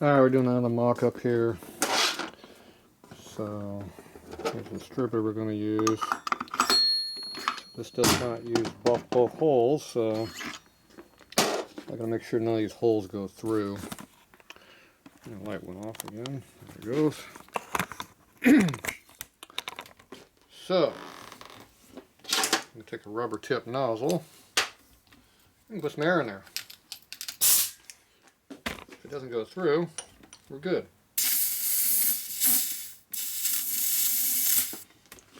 Alright, we're doing another mock-up here. So, here's the stripper we're going to use. This does not use both holes, so I gotta make sure none of these holes go through. The light went off again. There it goes. So, I'm going to take a rubber tip nozzle and put some air in there. If it doesn't go through, we're good.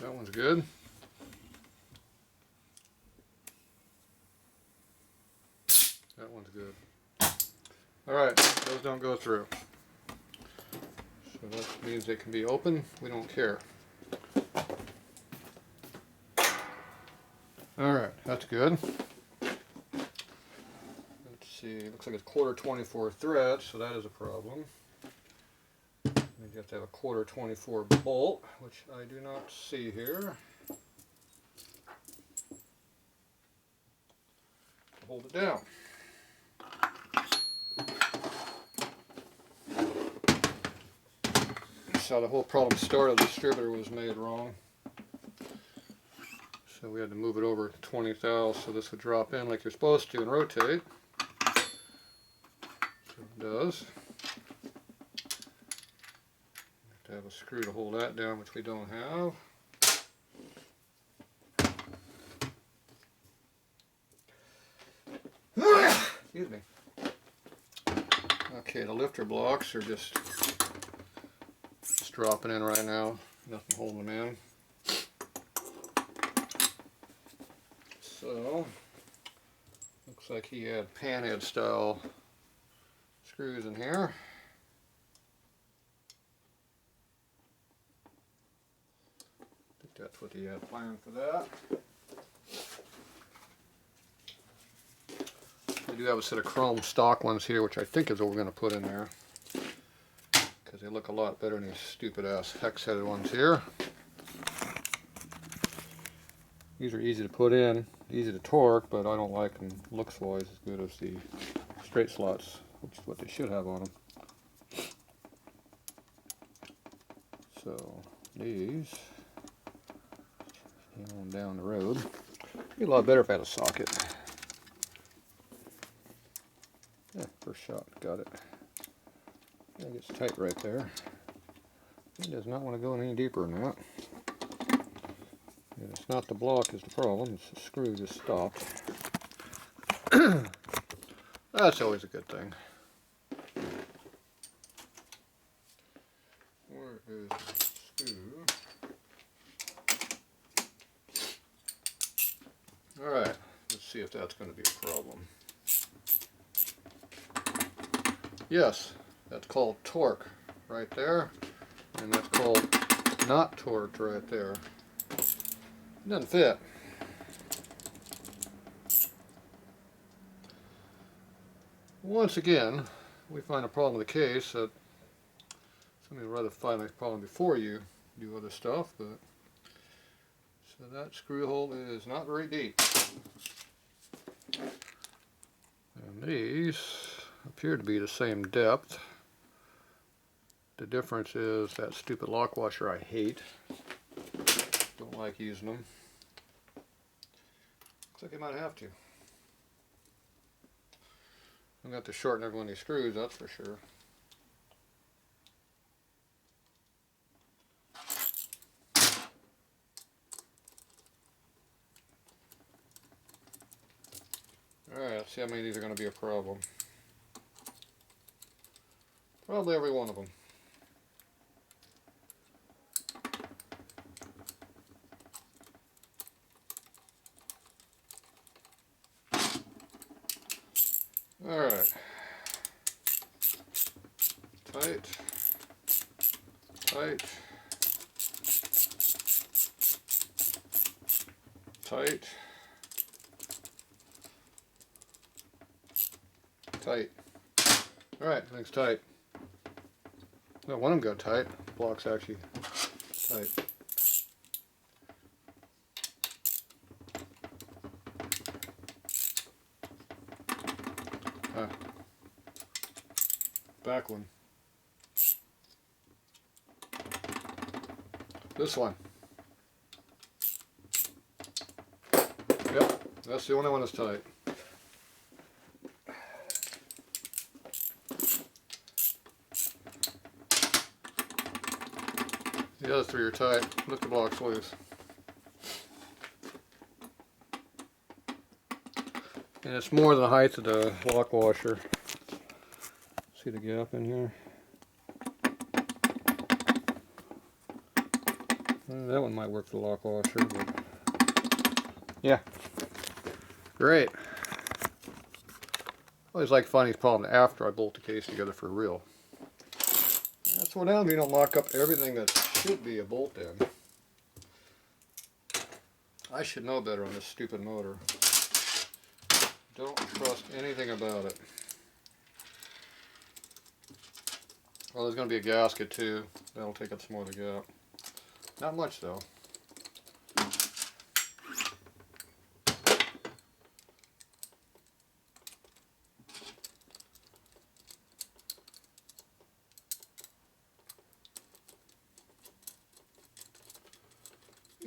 That one's good. That one's good. Alright, those don't go through. So that means they can be open. We don't care. Alright, that's good. Let's see, looks like it's quarter 24 thread, so that is a problem. You have to have a quarter 24 bolt, which I do not see here. Hold it down. So the whole problem started, the distributor was made wrong. So we had to move it over 20 thou, so this would drop in like you're supposed to and rotate. So it does. You have to have a screw to hold that down, which we don't have. Excuse me. Okay, the lifter blocks are just dropping in right now. Nothing holding them in. So, looks like he had panhead style screws in here. I think that's what he had planned for that. We do have a set of chrome stock ones here, which I think is what we're going to put in there, because they look a lot better than these stupid ass hex-headed ones here. These are easy to put in, easy to torque, but I don't like them looks-wise as good as the straight slots, which is what they should have on them. So these, on down the road, it'd be a lot better if I had a socket. Yeah, first shot, got it. It gets tight right there. It does not want to go any deeper than that. And it's not the block is the problem, it's the screw just stopped. That's always a good thing. Where is the screw? Alright, let's see if that's going to be a problem. Yes, that's called torque right there, and that's called not torqued right there. It doesn't fit. Once again, we find a problem with the case that somebody would rather find a problem before you do other stuff, but so that screw hole is not very deep. And these appear to be the same depth. The difference is that stupid lock washer I hate. Don't like using them. Looks like I might have to. I'm going to have to shorten every one of these screws, that's for sure. Alright, let's see how many of these are going to be a problem. Probably every one of them. Alright. Tight. Tight. Tight. Tight. Alright, everything's tight. No, one of them got tight. The block's actually tight. Back one. This one. Yep, that's the only one that's tight. The other three are tight. Lift the blocks loose. And it's more than the height of the lock washer. See the gap in here? That one might work for the lock washer, but yeah. Great. I always like finding these problems after I bolt the case together for real. That's what happens. You don't mock up everything that should be a bolt in. I should know better on this stupid motor. Don't trust anything about it. Well, there's going to be a gasket too. That'll take up some more of the gap. Not much though.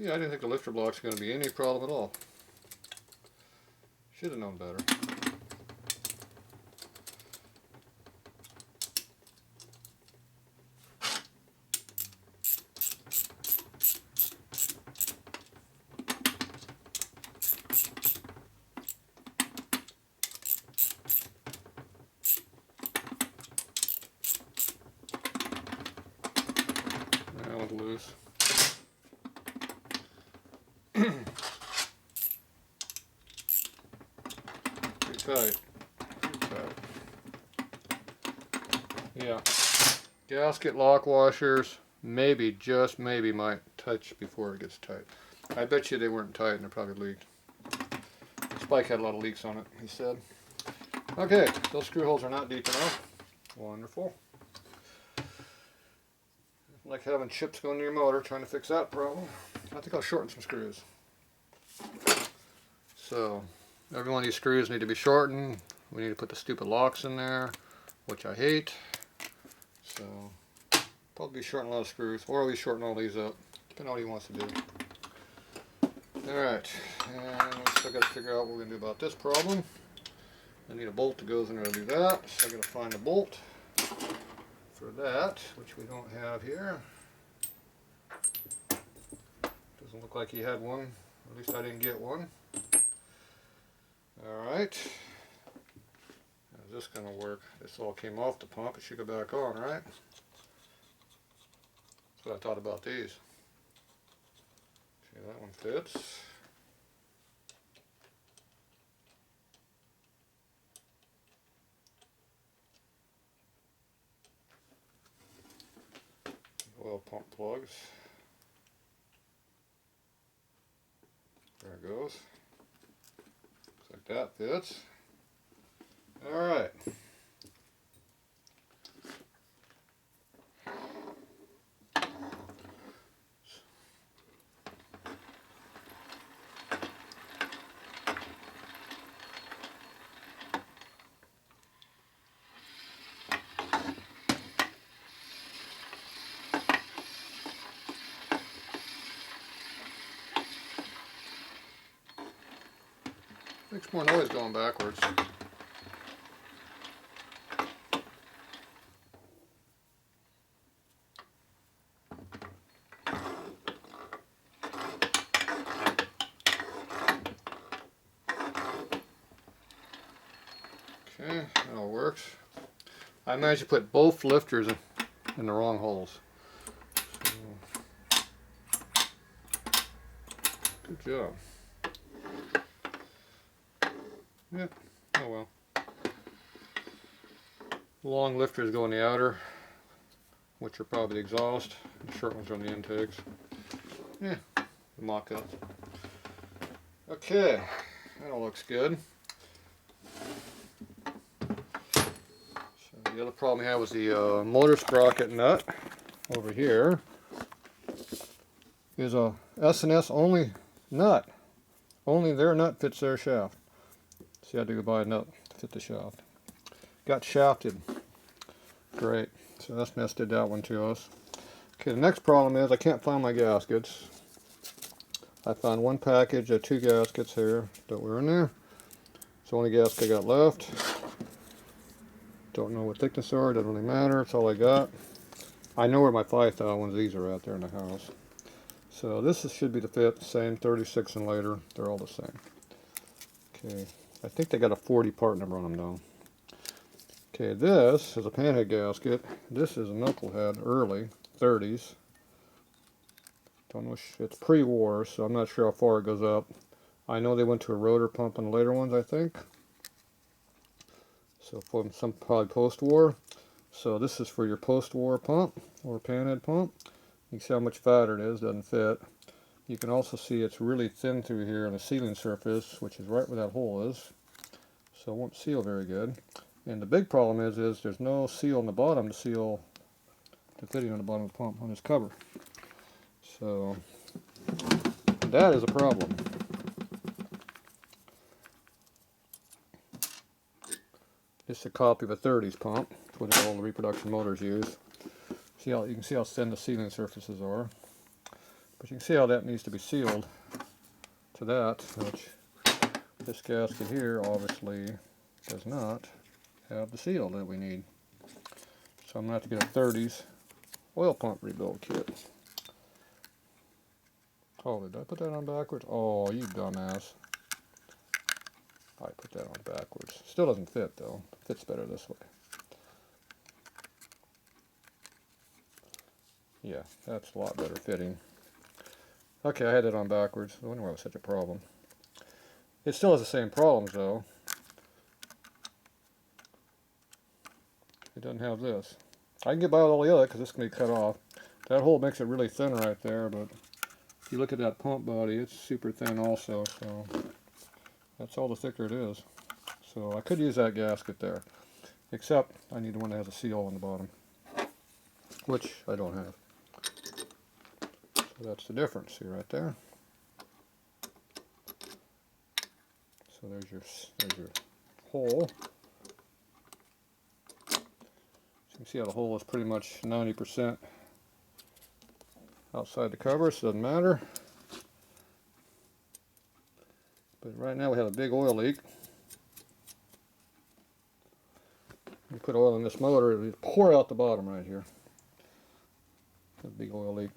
Yeah, I didn't think the lifter block's going to be any problem at all. Should have known better. That one's loose. Pretty tight. Pretty tight. Yeah. Gasket lock washers, maybe, just maybe, might touch before it gets tight. I bet you they weren't tight and they probably leaked. Spike had a lot of leaks on it, he said. Okay, those screw holes are not deep enough. Wonderful. Like having chips going to your motor, trying to fix that problem. I think I'll shorten some screws. So, every one of these screws need to be shortened. We need to put the stupid locks in there, which I hate. So, probably shorten a lot of screws, or at least shorten all these up, depending on what he wants to do. Alright, and we still got to figure out what we're going to do about this problem. I need a bolt that goes in there to do that, so I got to find a bolt for that, which we don't have here. Doesn't look like he had one, at least I didn't get one. Alright, how's this going to work? This all came off the pump, it should go back on, right? That's what I thought about these. Okay, that one fits. Oil pump plugs. There it goes. Looks like that fits. Alright. Makes more noise going backwards. Okay, that all works. I managed to put both lifters in the wrong holes. So, good job. Yeah, oh well. Long lifters go in the outer, which are probably the exhaust. The short ones are on the intakes. Yeah, the mock-up. Okay, that all looks good. So the other problem we had was the motor sprocket nut over here. Is a S&S only nut. Only their nut fits their shaft. So you had to go buy a nut to fit the shaft. Got shafted. Great. So S&S did that one to us. Okay, the next problem is I can't find my gaskets. I found one package of 2 gaskets here that were in there. It's the only gasket I got left. Don't know what thickness they are, doesn't really matter, it's all I got. I know where my 5,000 ones, these are out there in the house. So should be the fit, same 36 and later, they're all the same. Okay, I think they got a 40 part number on them though. Okay, this is a panhead gasket. This is a knucklehead, early 30s. Don't know, it's pre-war, so I'm not sure how far it goes up. I know they went to a rotor pump on the later ones, I think. So from some probably post-war. So this is for your post-war pump or panhead pump. You can see how much fatter it is, doesn't fit. You can also see it's really thin through here on the sealing surface, which is right where that hole is. So it won't seal very good. And the big problem is there's no seal on the bottom to seal the fitting on the bottom of the pump on this cover. So that is a problem. This is a copy of a 30s pump. It's what all the reproduction motors use. See how you can see how thin the sealing surfaces are. But you can see how that needs to be sealed to that, which this gasket here obviously does not have the seal that we need. So I'm going to have to get a 30s oil pump rebuild kit. Oh, did I put that on backwards? Oh, you dumbass. I put that on backwards. Still doesn't fit though. Fits better this way. Yeah, that's a lot better fitting. Okay, I had it on backwards. I wonder why it was such a problem. It still has the same problems though. It doesn't have this. I can get by with all the other because this can be cut off. That hole makes it really thin right there, but if you look at that pump body, it's super thin also, so that's all the thicker it is. So I could use that gasket there, except I need one that has a seal on the bottom, which I don't have. So that's the difference, see right there. So there's your hole. So you can see how the hole is pretty much 90% outside the cover, so it doesn't matter. But right now we have a big oil leak. You put oil in this motor, it'll pour out the bottom right here. A big oil leak.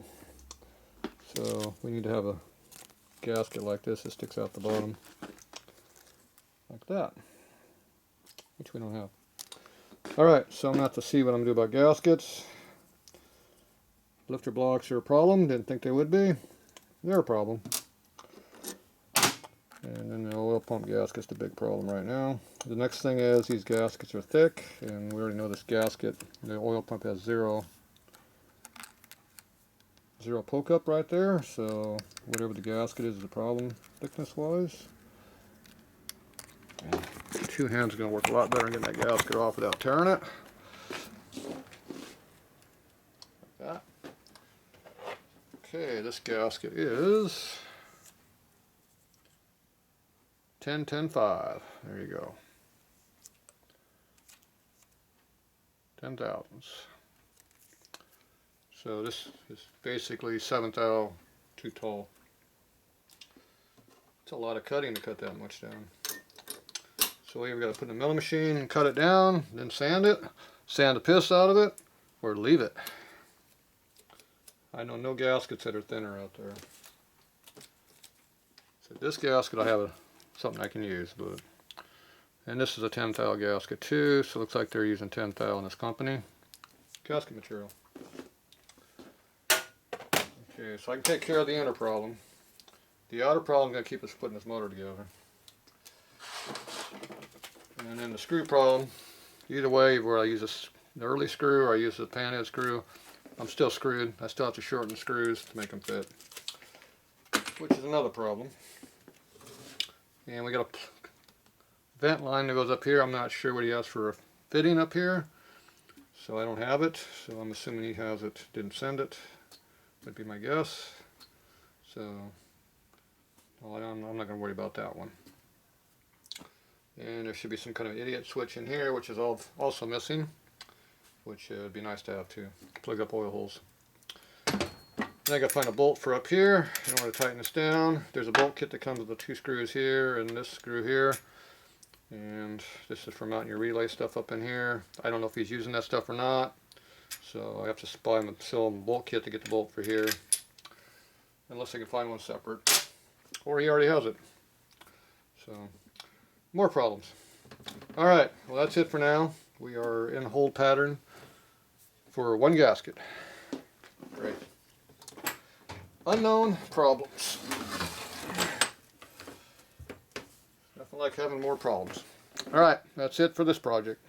So we need to have a gasket like this that sticks out the bottom. Like that. Which we don't have. Alright, so I'm going to have to see what I'm going to do about gaskets. Lifter blocks are a problem. Didn't think they would be. They're a problem. And then the oil pump gasket's the big problem right now. The next thing is these gaskets are thick, and we already know this gasket, the oil pump has zero poke up right there, so whatever the gasket is the problem thickness wise. And 2 hands are going to work a lot better in getting that gasket off without tearing it. Like that. Okay, this gasket is 10-10-5. There you go. 10 thousandths. So this is basically 7 thou too tall. It's a lot of cutting to cut that much down. So we've got to put in the milling machine and cut it down, then sand it, sand the piss out of it, or leave it. I know no gaskets that are thinner out there. So this gasket I have something I can use, but and this is a 10 thou gasket too, so it looks like they're using 10 thou in this company. Gasket material. Okay, so I can take care of the inner problem. The outer problem is going to keep us putting this motor together. And then the screw problem, either way, where I use the early screw or I use the panhead screw, I'm still screwed. I still have to shorten the screws to make them fit, which is another problem. And we got a vent line that goes up here. I'm not sure what he has for a fitting up here, so I don't have it. So I'm assuming he has it, didn't send it, would be my guess. So well, I'm not going to worry about that one. And there should be some kind of idiot switch in here, which is also missing, which would be nice to have too. Plug up oil holes. Then I gotta find a bolt for up here in order to tighten this down. There's a bolt kit that comes with the 2 screws here and this screw here. And this is for mounting your relay stuff up in here. I don't know if he's using that stuff or not. So I have to buy him a bolt kit to get the bolt for here. Unless I can find one separate. Or he already has it. So, more problems. Alright, well that's it for now. We are in hold pattern for 1 gasket. Great. Unknown problems. Nothing like having more problems. Alright, that's it for this project.